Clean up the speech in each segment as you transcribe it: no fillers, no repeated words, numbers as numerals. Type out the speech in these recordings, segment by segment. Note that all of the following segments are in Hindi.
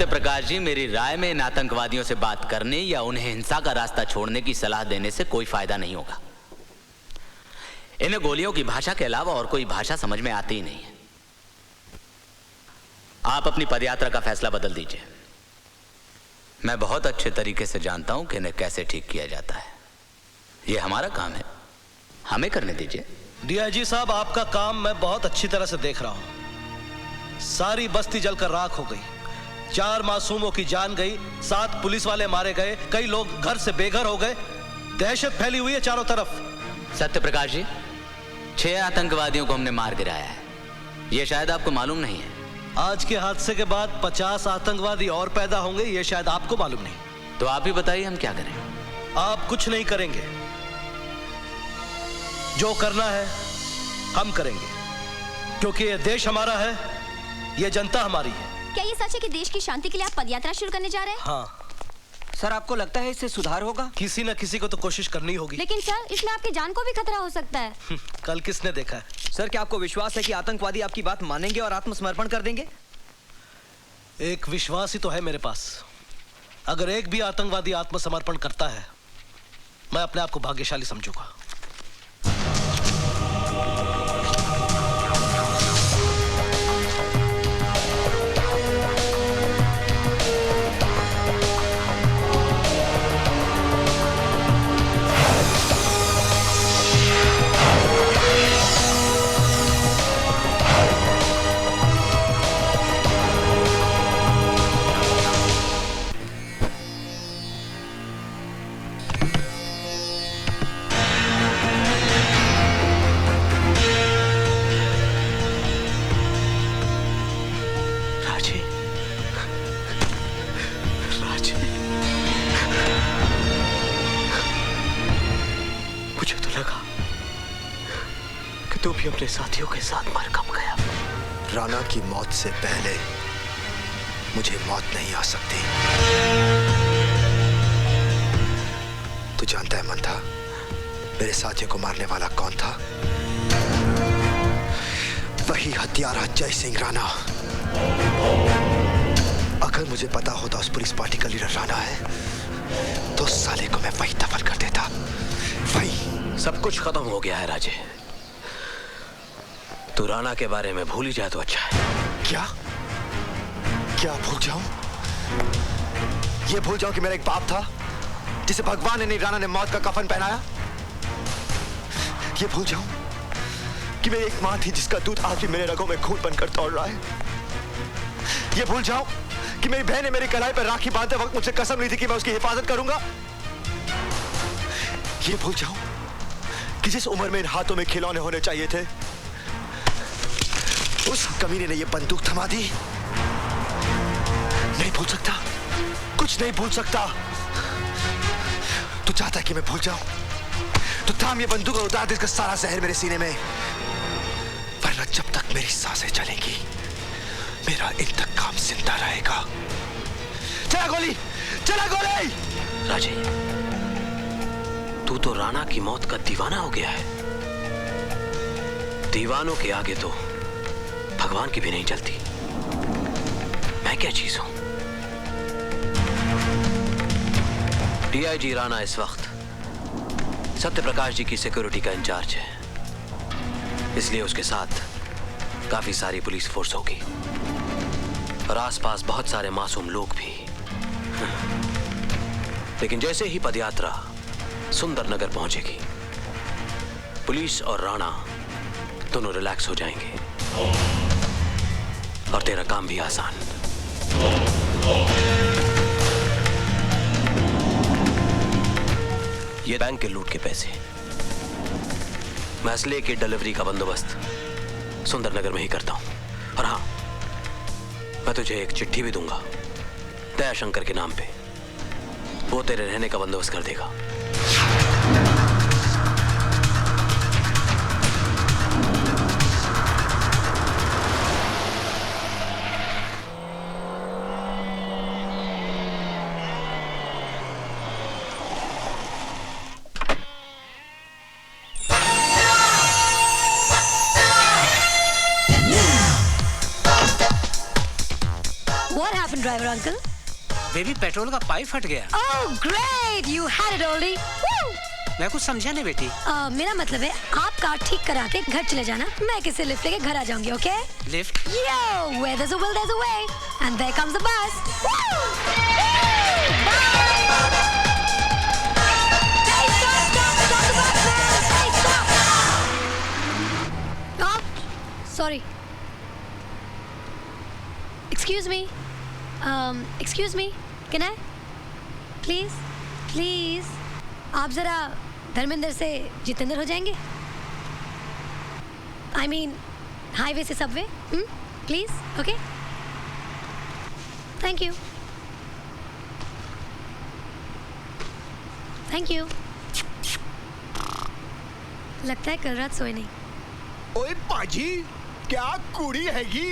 सत्य प्रकाश जी, मेरी राय में इन आतंकवादियों से बात करने या उन्हें हिंसा का रास्ता छोड़ने की सलाह देने से कोई फायदा नहीं होगा। इन्हें गोलियों की भाषा के अलावा और कोई भाषा समझ में आती ही नहीं है। आप अपनी पदयात्रा का फैसला बदल दीजिए। मैं बहुत अच्छे तरीके से जानता हूं कि इन्हें कैसे ठीक किया जाता है। यह हमारा काम है, हमें करने दीजिए। डीआईजी साहब, आपका काम मैं बहुत अच्छी तरह से देख रहा हूं। सारी बस्ती जलकर राख हो गई, 4 मासूमों की जान गई, 7 पुलिस वाले मारे गए, कई लोग घर से बेघर हो गए, दहशत फैली हुई है चारों तरफ। सत्य प्रकाश जी, 6 आतंकवादियों को हमने मार गिराया है, यह शायद आपको मालूम नहीं है। आज के हादसे के बाद 50 आतंकवादी और पैदा होंगे, यह शायद आपको मालूम नहीं। तो आप ही बताइए, हम क्या करें? आप कुछ नहीं करेंगे, जो करना है हम करेंगे, क्योंकि यह देश हमारा है, यह जनता हमारी है। क्या ये सच है कि देश की शांति के लिए आप पदयात्रा शुरू करने जा रहे हैं? हाँ। सर, आपको लगता है इससे सुधार होगा? किसी न किसी को तो कोशिश करनी होगी। लेकिन सर, इसमें आपकी जान को भी खतरा हो सकता है। कल किसने देखा है? सर, क्या आपको विश्वास है कि आतंकवादी आपकी बात मानेंगे और आत्मसमर्पण कर देंगे? एक विश्वास ही तो है मेरे पास। अगर एक भी आतंकवादी आत्मसमर्पण करता है, मैं अपने आप को भाग्यशाली समझूंगा। तू भी अपने साथियों के साथ मर कब गया? राणा की मौत से पहले मुझे मौत नहीं आ सकती। तू जानता है मंथा, मेरे साथियों को मारने वाला कौन था? वही हत्यारा जय सिंह राणा। अगर मुझे पता होता उस पुलिस पार्टी का लीडर राणा है, तो साले को मैं वही दफन कर देता। वही। सब कुछ खत्म हो गया है राजे। तू राणा के बारे में भूल ही जाए तो अच्छा है। क्या? क्या भूल जाऊं? ये भूल जाऊं कि मेरा एक बाप था जिसे भगवान ने नहीं, राणा ने मौत का कफन पहनाया? ये भूल जाऊं कि मेरी एक मां थी जिसका दूध आज भी मेरे रगों में खून बनकर दौड़ रहा है? ये भूल जाऊं कि मेरी बहन ने मेरी कलाई पर राखी बांधते वक्त मुझसे कसम ली थी कि मैं उसकी हिफाजत करूंगा? ये भूल जाऊं कि जिस उम्र में इन हाथों में खिलौने होने चाहिए थे, उस कमीने ने ये बंदूक थमा दी? नहीं भूल सकता, कुछ नहीं भूल सकता। तू चाहता है कि मैं भूल जाऊं? तो थाम ये बंदूक और उतार दे इसका सारा जहर मेरे सीने में, वरना जब तक मेरी सांसें चलेंगी मेरा इंतकाम जिंदा रहेगा। चला गोली, चला गोली! राजे, तू तो राणा की मौत का दीवाना हो गया है। दीवानों के आगे तो भगवान की भी नहीं चलती। मैं क्या चीज हूं? डीआईजी राणा इस वक्त सत्य प्रकाश जी की सिक्योरिटी का इंचार्ज है, इसलिए उसके साथ काफी सारी पुलिस फोर्स होगी और आसपास बहुत सारे मासूम लोग भी। लेकिन जैसे ही पदयात्रा सुंदर नगर पहुंचेगी, पुलिस और राणा दोनों रिलैक्स हो जाएंगे और तेरा काम भी आसान। ये बैंक के लूट के पैसे, मैं असले की डिलीवरी का बंदोबस्त सुंदरनगर में ही करता हूं। और हाँ, मैं तुझे एक चिट्ठी भी दूंगा दयाशंकर के नाम पे, वो तेरे रहने का बंदोबस्त कर देगा। Driver uncle? बेबी पेट्रोल का पाइप फट गया। Oh great, you had it already. Woo! मैं कुछ समझा नहीं बेटी। मेरा मतलब है आप कार ठीक करा के घर चले जाना, मैं किसी लिफ्ट लेके घर आ जाऊंगी, okay? Lift? Yo, where there's a will, there's a way, and there comes the bus. Woo! Hey, stop the bus, man! Hey, stop! Oh, sorry. Excuse me. Excuse me. Can I? Please, please. आप जरा धर्मेंद्र से जितेंद्र हो जाएंगे? I mean, हाईवे से Subway? Please, okay? Thank you. Thank you. लगता है कल रात सोए नहीं. ओए पाजी, क्या कुड़ी हैगी?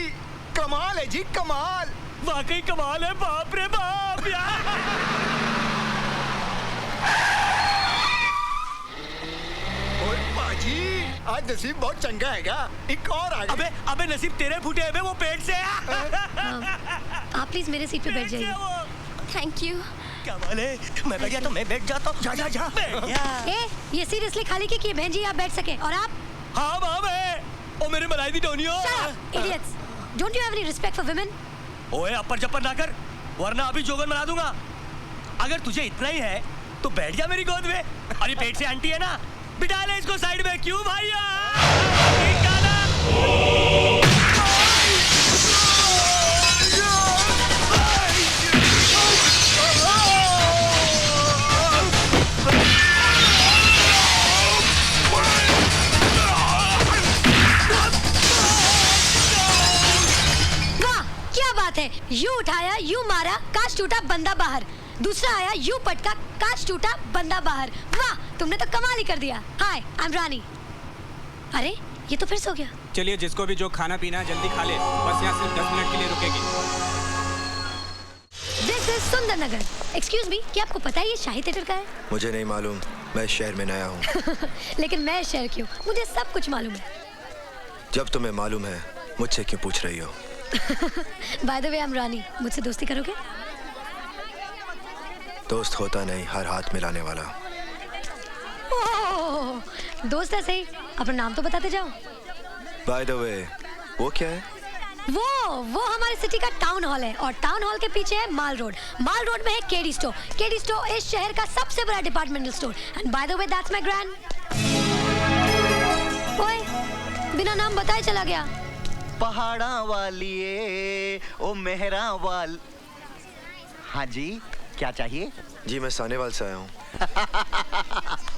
कमाल है जी, कमाल. वाकई कमाल है, बाप रे बाप यार। ओए पाजी, आज नसीब बहुत चंगा हैगा. एक और आ गया. अबे नसीब तेरे फूटे हैं, वो पेट से है। आप प्लीज मेरे सीट पे बैठ जाइए. Thank you. क्या बात है, मैं बैठ गया तो मैं बैठ जाता हूँ। जा ये सीरियसली खाली की बहन जी आप बैठ सके और आप? हाँ माँ मैं, ओ मेरे मलाई दी Tonio. Idiots, don't you have any respect for women? ओए अपर जपर ना कर, वरना अभी जोगन बना दूंगा। अगर तुझे इतना ही है तो बैठ जा मेरी गोद में। अरे पेट से आंटी है ना, बिठा ले इसको साइड में। क्यों भैया? यू उठाया, यू मारा, काश टूटा बंदा बाहर. दूसरा आया, यू पटका, काश टूटा बंदा बाहर. वाह, तुमने तो कमाल ही कर दिया. हाय, आई एम रानी. अरे ये तो फिर सो गया. चलिए, जिसको भी जो खाना पीना है जल्दी खा ले, बस यहाँ सिर्फ 10 मिनट के लिए रुकेगी. This is सुंदर नगर. एक्सक्यूज मी, क्या आपको पता है ये शाही थिएटर का है? मुझे नहीं मालूम, मैं शहर में नया हूँ. लेकिन मैं शहर की हूँ, मुझे सब कुछ मालूम है. जब तुम्हें मालूम है, मुझसे क्यों पूछ रही हो? By the way, I'm रानी. मुझसे दोस्ती करोगे? दोस्त होता नहीं, हर हाथ मिलाने वाला. ओह, दोस्त है सही, अपना नाम तो बताते जाओ. By the way, वो क्या है? वो हमारे सिटी का टाउन हॉल है और टाउन हॉल के पीछे है माल रोड. माल रोड में है केडी स्टोर. केडी स्टोर इस शहर का सबसे बड़ा departmental store. And by the way, that's my grand. ओए, बिना नाम बताए चला गया. पहाड़ा वालिए ओ मेहरा वाल. हाँ जी, क्या चाहिए? जी मैं सानेवाल से आया हूँ.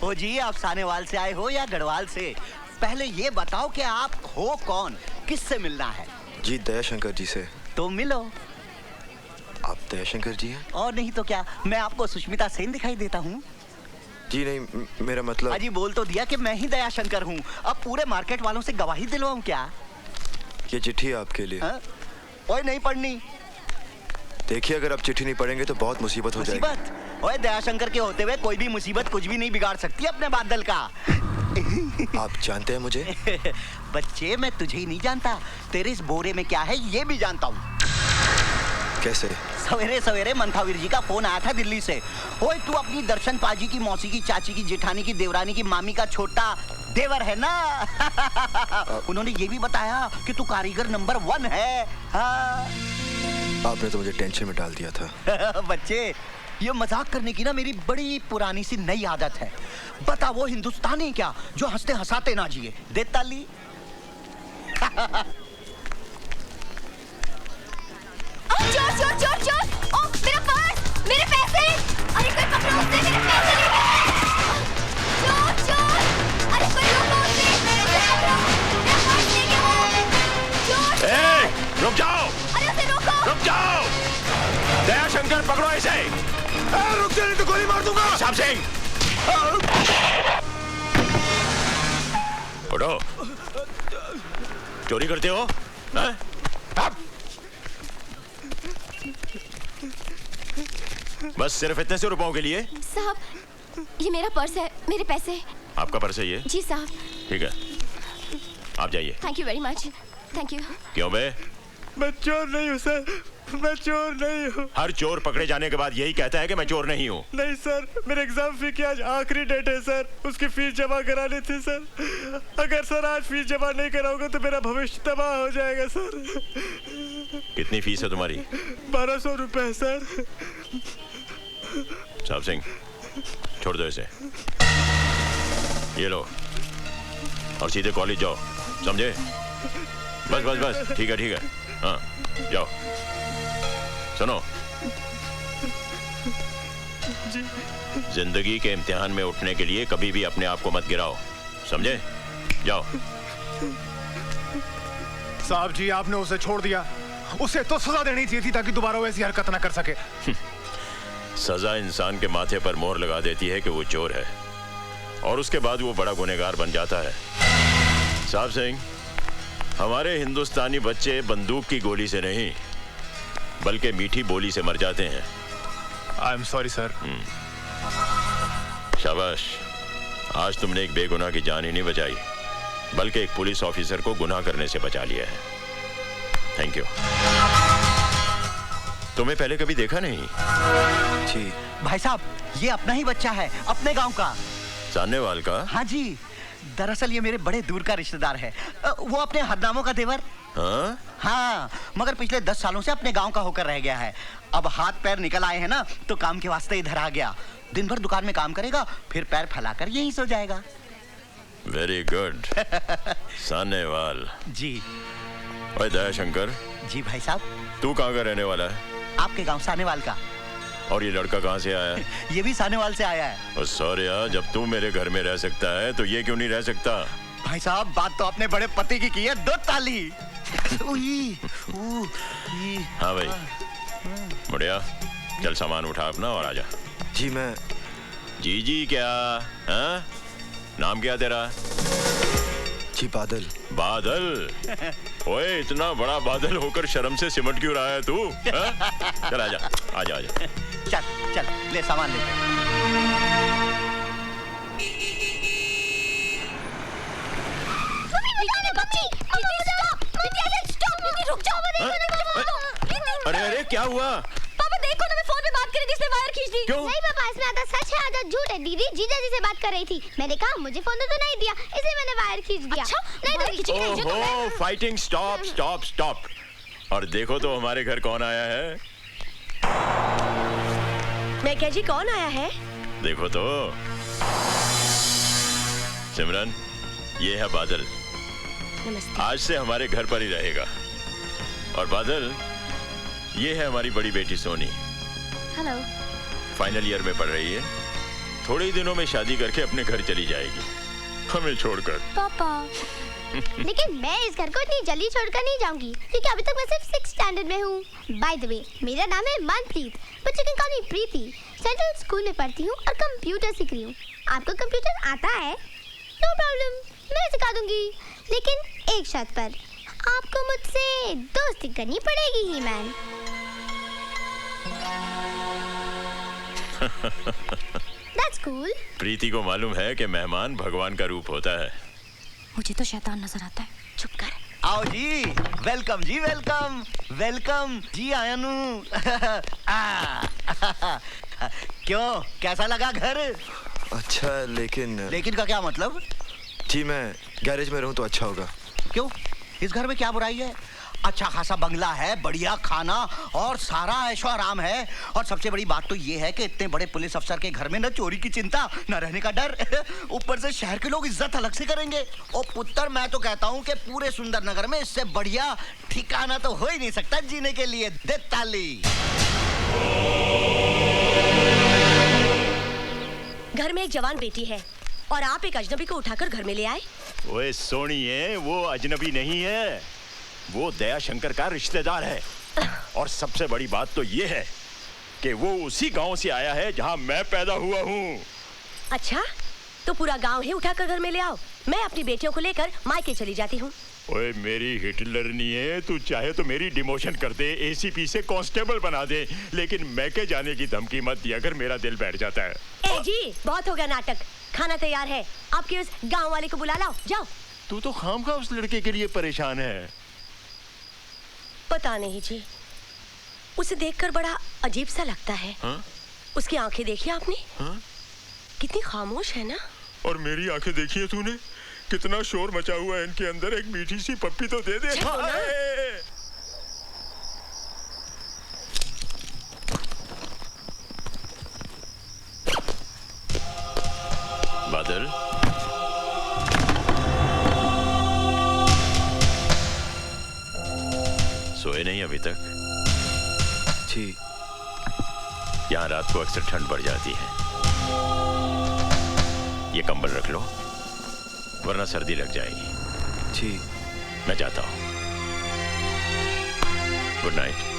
ओ जी, आप सानेवाल से आए हो या गढ़वाल से? पहले ये बताओ कि आप हो कौन, किससे मिलना है? जी दयाशंकर जी से. तो मिलो. आप दयाशंकर जी हैं? और नहीं तो क्या, मैं आपको सुष्मिता सेन दिखाई देता हूँ? जी नहीं, मेरा मतलब. अजी बोल तो दिया कि मैं ही दयाशंकर हूँ. अब पूरे मार्केट वालों से गवाही दिलवाऊं क्या? ये चिट्ठी है आपके लिए. ओए नहीं पढ़नी. देखिए, अगर आप चिट्ठी नहीं पढ़ेंगे तो बहुत मुसीबत हो जाएगी. मुसीबत? ओए दयाशंकर के होते हुए कोई भी मुसीबत कुछ भी नहीं बिगाड़ सकती अपने बादल का. आप जानते हैं मुझे? बच्चे, मैं तुझे ही नहीं जानता, तेरे इस बोरे में क्या है ये भी जानता हूँ. कैसे? सवेरे सवेरे मंथावीर जी का फोन आया था दिल्ली से. ओए तू अपनी दर्शन पाजी की मौसी की चाची की जेठानी की देवरानी की मामी का छोटा देवर है ना. उन्होंने ये भी बताया कि तू कारीगर नंबर 1 है. हाँ. आपने तो मुझे टेंशन में डाल दिया था. बच्चे, ये मजाक करने की ना मेरी बड़ी पुरानी सी नई आदत है. बता, वो हिंदुस्तानी क्या जो हंसते हंसाते ना जिए. दे ताली. चोर चोर चोर चोर. ओह, मेरा पर्स, मेरे पैसे. अरे कोई पकड़ो उसे, मेरे पैसे नहीं है. चोर चोर. अरे कोई रोको उसे, मेरे पकड़ो. मेरा पर्स नहीं है वो. चोर. रुक जाओ. अरे उसे रोको. रुक जाओ. दयाशंकर पकड़ो इसे. रुक जा, नहीं तो गोली मार दूंगा. साहब सिंह, उठो. चोरी करते हो? बस सिर्फ इतने से रुपयों के लिए? साहब, ये मेरा पर्स है, मेरे पैसे. आपका पर्स है ये? जी साहब. ठीक है, आप जाइए. Thank you very much. Thank you. क्यों बे? मैं चोर नहीं हूँ सर. मैं चोर नहीं हूँ। हर चोर पकड़े जाने के बाद यही कहता है कि मैं चोर नहीं हूँ। नहीं सर, मेरे एग्जाम फी की आज आखिरी डेट है सर, उसकी फीस जमा करानी थी सर। अगर सर आज फीस जमा नहीं कराऊंगा तो मेरा भविष्य तबाह हो जाएगा सर। कितनी फीस है तुम्हारी? 1200 रुपए सर। साहब सिंह, छोड़ दो इसे। ये लो और सीधे कॉलेज जाओ, समझे? बस बस बस, ठीक है, हाँ जाओ। सुनो, जिंदगी के इम्तिहान में उठने के लिए कभी भी अपने आप को मत गिराओ, समझे? जाओ। साहब जी, आपने उसे छोड़ दिया। उसे तो सजा देनी चाहिए थी ताकि दोबारा वो ऐसी हरकत ना कर सके। सजा इंसान के माथे पर मोहर लगा देती है कि वो चोर है, और उसके बाद वो बड़ा गुनहगार बन जाता है। साहब सिंह, हमारे हिंदुस्तानी बच्चे बंदूक की गोली से नहीं बल्कि मीठी बोली से मर जाते हैं। I am sorry sir. शाबाश, आज तुमने एक बेगुनाह की जान ही नहीं बचाई बल्कि एक पुलिस ऑफिसर को गुनाह करने से बचा लिया है। Thank you. तुम्हें पहले कभी देखा नहीं? जी भाई साहब, ये अपना ही बच्चा है, अपने गांव का। सानेवाल का? हाँ जी, दरअसल ये मेरे बड़े दूर का रिश्तेदार है। वो अपने हरनामों का देवर। हाँ, मगर पिछले 10 सालों से अपने गांव का होकर रह गया है। अब हाथ पैर निकल आए हैं ना, तो काम के वास्ते इधर आ गया। दिन भर दुकान में काम करेगा, फिर पैर फैलाकर यहीं सो जाएगा। Very good. सानेवाल जी। ओए दयाशंकर। जी भाई साहब। तू कहाँ का रहने वाला है? आपके गांव सानेवाल का। और ये लड़का कहाँ से आया है? ये भी सानेवाल से आया है। सॉरी यार, जब तू मेरे घर में रह सकता है तो ये क्यों नहीं रह सकता? भाई साहब, बात तो अपने बड़े पति की है, 2 ताली। हाँ भाई, मुड़िया चल सामान उठा अपना और आजा। जी मैं। जी क्या? हाँ, नाम क्या तेरा? जी बादल। बादल? ओए, इतना बड़ा बादल होकर शर्म से सिमट क्यों रहा है तू? चल आजा आजा आजा। चल चल, ले सामान ले। अरे अरे क्या हुआ? पापा देखो ना, मैं फोन पे बात कर रही थी, इसने वायर खींच दी। क्यों? नहीं पापा, इसमें आधा सच है आधा झूठ है। दीदी जीजा जी से बात कर रही थी, मैंने कहा मुझे फोन तो नहीं दिया, इसलिए मैंने वायर खींच दिया। अच्छा? नहीं तो खींची नहीं। ओहो, फाइटिंग स्टॉप स्टॉप स्टॉप। और देखो तो हमारे घर कौन आया है। मैं क्या जी, कौन आया है? देखो तो। सिमरन, ये है बादल। नमस्ते। आज से हमारे घर पर ही रहेगा। और बादल, ये है हमारी बड़ी बेटी सोनी। हेलो। फाइनल ईयर में पढ़ रही है। थोड़े ही दिनों में शादी करके अपने घर चली जाएगी, हमें छोड़कर। पापा लेकिन मैं इस घर को इतनी जल्दी छोड़कर नहीं जाऊंगी, क्योंकि अभी तक मैं सिर्फ 6th स्टैंडर्ड में हूँ। बाय द वे, मेरा नाम है Manpreet, but you can call me Preeti. Central school में पढ़ती हूँ और कंप्यूटर सीख रही हूँ। आपको कंप्यूटर आता है? नो प्रॉब्लम, मैं सिखा दूंगी, लेकिन एक शर्त पर। आपको मुझसे दोस्ती करनी पड़ेगी ही मैन। That's cool. प्रीति को मालूम है कि मेहमान भगवान का रूप होता है। मुझे तो शैतान नजर आता है। चुप कर। आओ जी, वेलकम जी, वेलकम वेलकम जी आयनू। क्यों, कैसा लगा घर? अच्छा, लेकिन का क्या मतलब? जी मैं गैरेज में रहूं तो अच्छा होगा। क्यों, इस घर में क्या बुराई है? अच्छा खासा बंगला है, बढ़िया खाना और सारा ऐशो आराम है। और सबसे बड़ी बात तो ये है कि इतने बड़े पुलिस अफसर के घर में न चोरी की चिंता, न रहने का डर। ऊपर से शहर के लोग इज्जत अलग से करेंगे। ओ पुत्र, मैं तो कहता हूँ कि पूरे सुंदर नगर में इससे बढ़िया ठिकाना तो हो ही नहीं सकता जीने के लिए। दे ताली। घर में एक जवान बेटी है और आप एक अजनबी को उठाकर घर में ले आए। ओए सोनिए, वो अजनबी नहीं है, वो दयाशंकर का रिश्तेदार है। और सबसे बड़ी बात तो ये है कि वो उसी गांव से आया है जहां मैं पैदा हुआ हूँ। अच्छा, तो पूरा गांव ही उठाकर घर में ले आओ। मैं अपनी बेटियों को लेकर मायके चली जाती हूँ। ओए मेरी हिटलर नहीं है, तू चाहे तो मेरी डिमोशन कर दे, एसीपी से कांस्टेबल बना दे, लेकिन मैके जाने की धमकी मत दिया अगर मेरा दिल बैठ जाता है। ए जी, बहुत हो गया नाटक। खाना तैयार है, आपके उस गांव वाले को बुला लाओ, जाओ। तू तो खामखा उस लड़के के लिए परेशान है। पता नहीं जी, उसे देखकर बड़ा अजीब सा लगता है। हाँ? उसकी आंखें देखी आपने? हाँ? कितनी खामोश है ना। और मेरी आंखें देखी है तूने? कितना शोर मचा हुआ है इनके अंदर। एक मीठी सी पप्पी तो दे दे। बादल, सोए नहीं अभी तक? जी। यहाँ रात को अक्सर ठंड बढ़ जाती है। ये कंबल रख लो, वरना सर्दी लग जाएगी। जी। मैं जाता हूँ। Good night.